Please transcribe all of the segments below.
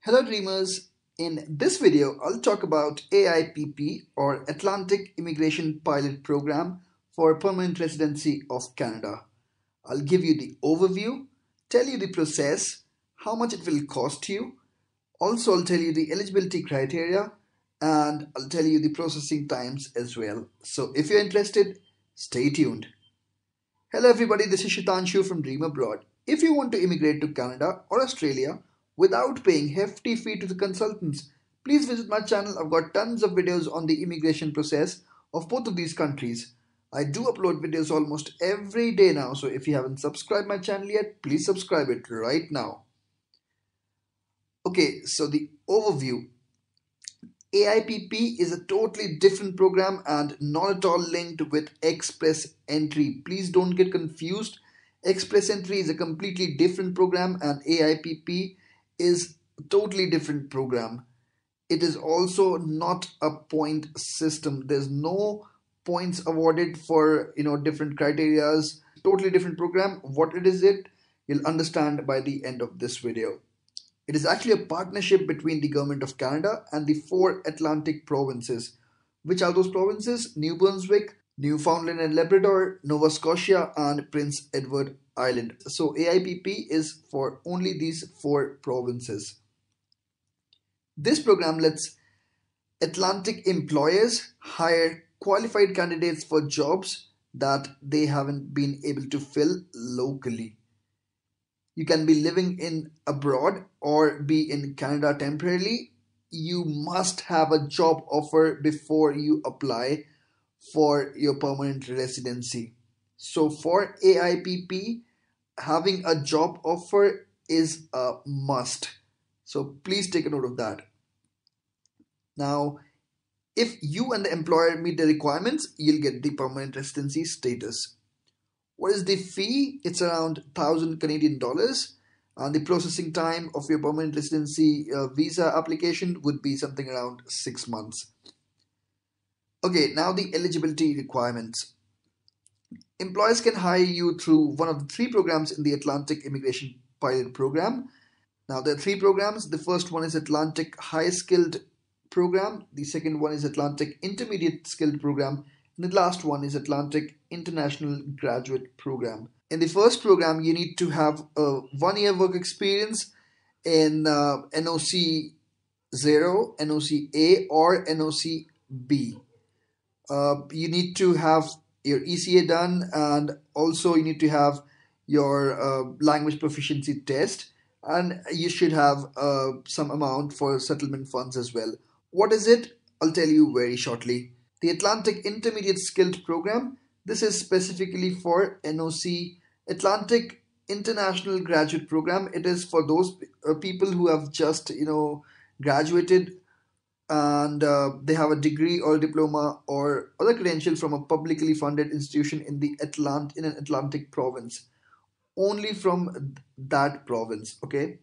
Hello dreamers, in this video I'll talk about AIPP or Atlantic Immigration Pilot Program for Permanent Residency of Canada. I'll give you the overview, tell you the process, how much it will cost you. Also I'll tell you the eligibility criteria and I'll tell you the processing times as well. So if you're interested, stay tuned. Hello everybody, this is Shitanshu from Dream Abroad. If you want to immigrate to Canada or Australia without paying hefty fee to the consultants, please visit my channel. I've got tons of videos on the immigration process of both of these countries. I do upload videos almost every day now, so if you haven't subscribed my channel yet, please subscribe it right now. Okay, so the overview. AIPP is a totally different program and not at all linked with Express Entry. Please don't get confused. Express Entry is a completely different program and AIPP is a totally different program. It is also not a point system. There's no points awarded for different criterias. Totally different program. What it is, you'll understand by the end of this video. It is actually a partnership between the Government of Canada and the 4 Atlantic provinces. Which are those provinces? New Brunswick, Newfoundland and Labrador, Nova Scotia and Prince Edward Island. So AIPP is for only these 4 provinces. This program lets Atlantic employers hire qualified candidates for jobs that they haven't been able to fill locally. You can be living in abroad or be in Canada temporarily. You must have a job offer before you apply for your permanent residency. So for AIPP, having a job offer is a must. So please take a note of that. Now, if you and the employer meet the requirements, you'll get the permanent residency status. What is the fee? It's around 1,000 Canadian dollars, and the processing time of your permanent residency visa application would be something around 6 months. Okay, now the eligibility requirements. Employers can hire you through one of the 3 programs in the Atlantic Immigration Pilot Program. Now there are 3 programs. The first one is Atlantic High Skilled Program. The second one is Atlantic Intermediate Skilled Program. And the last one is Atlantic International Graduate Program. In the first program, you need to have a 1-year work experience in NOC 0, NOC A or NOC B. You need to have your ECA done, and also you need to have your language proficiency test, and you should have some amount for settlement funds as well. What is it? I'll tell you very shortly. The Atlantic Intermediate Skilled Program, this is specifically for NOC, Atlantic International Graduate Program. It is for those people who have just, graduated and they have a degree or diploma or other credential from a publicly funded institution in an Atlantic province. Only from that province, okay?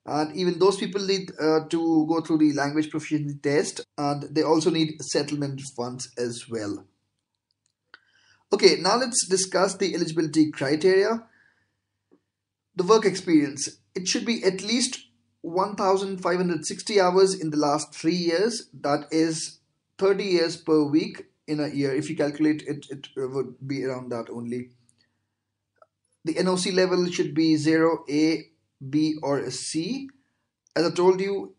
And even those people need to go through the language proficiency test, and they also need settlement funds as well. Okay, now let's discuss the eligibility criteria. The work experience. It should be at least 1,560 hours in the last 3 years. That is 30 years per week in a year. If you calculate it, it would be around that only. The NOC level should be 0, A, B or C. As I told you,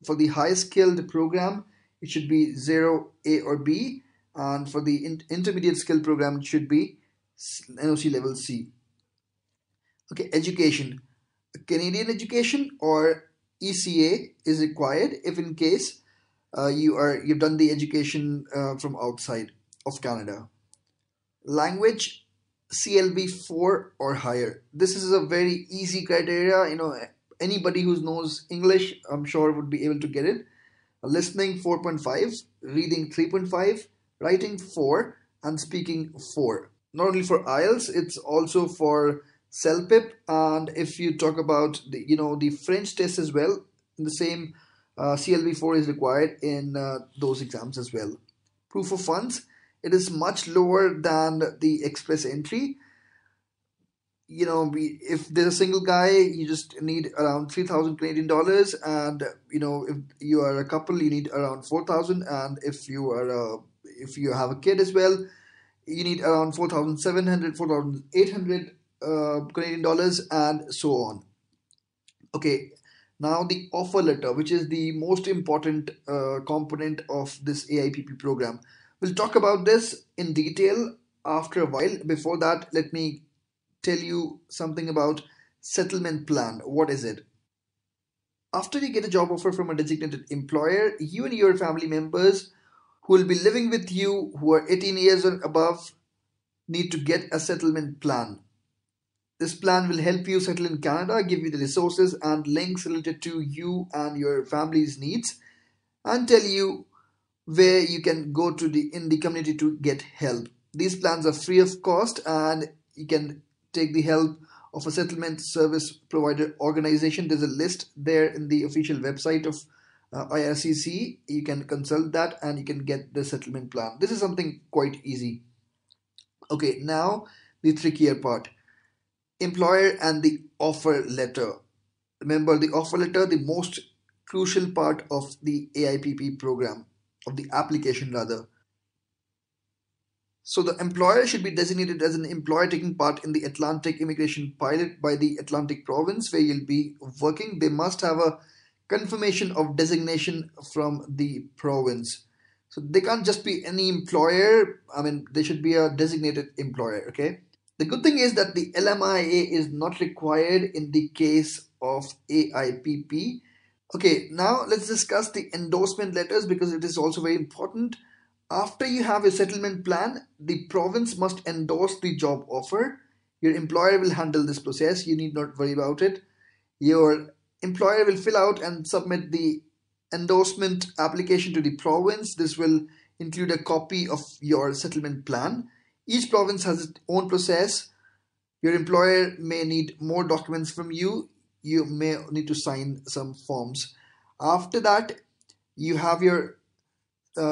for the high skilled program, it should be 0, A or B, and for the intermediate skilled program, it should be NOC level C. Okay, education. Canadian education or ECA is required if in case you've done the education from outside of Canada. Language, CLB 4 or higher. This is a very easy criteria. Anybody who knows English, I'm sure, would be able to get it. Listening 4.5, reading 3.5, writing 4, and speaking 4. Not only for IELTS, it's also for CELPIP, and if you talk about the French test as well, the same CLB 4 is required in those exams as well. Proof of funds. It is much lower than the Express Entry. if there's a single guy, you just need around 3,000 Canadian dollars, and if you are a couple, you need around 4,000, and if you have a kid as well, you need around 4,700, 4,800 Canadian dollars, and so on. Okay, now the offer letter, which is the most important component of this AIPP program. We'll talk about this in detail after a while. Before that, let me tell you something about settlement plan. What is it? After you get a job offer from a designated employer, you and your family members who will be living with you, who are 18 years or above, need to get a settlement plan. This plan will help you settle in Canada, give you the resources and links related to you and your family's needs, and tell you where you can go to in the community to get help. These plans are free of cost, and you can take the help of a settlement service provider organization. There's a list there in the official website of IRCC. You can consult that and you can get the settlement plan. This is something quite easy. Okay, now the trickier part. Employer and the offer letter. Remember, the offer letter, the most crucial part of the AIPP program, of the application rather. So the employer should be designated as an employer taking part in the Atlantic immigration pilot by the Atlantic province where you'll be working. They must have a confirmation of designation from the province. So they can't just be any employer. I mean, they should be a designated employer, okay? The good thing is that the LMIA is not required in the case of AIPP. Okay, now let's discuss the endorsement letters because it is also very important. After you have a settlement plan, the province must endorse the job offer. Your employer will handle this process. You need not worry about it. Your employer will fill out and submit the endorsement application to the province. This will include a copy of your settlement plan. Each province has its own process. Your employer may need more documents from you. You may need to sign some forms. After that, you have your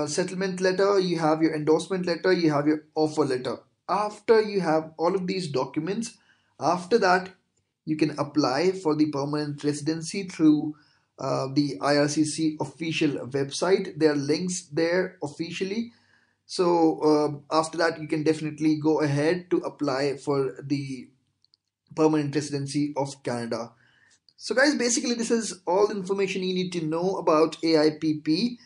settlement letter, you have your endorsement letter, you have your offer letter. After you have all of these documents, after that, you can apply for the permanent residency through the IRCC official website. There are links there officially. So after that, you can definitely go ahead to apply for the permanent residency of Canada. So guys, basically this is all information you need to know about AIPP.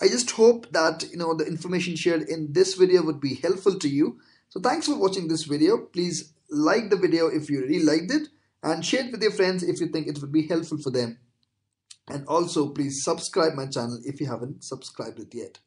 I just hope that the information shared in this video would be helpful to you. So thanks for watching this video. Please like the video if you really liked it and share it with your friends if you think it would be helpful for them. And also please subscribe my channel if you haven't subscribed it yet.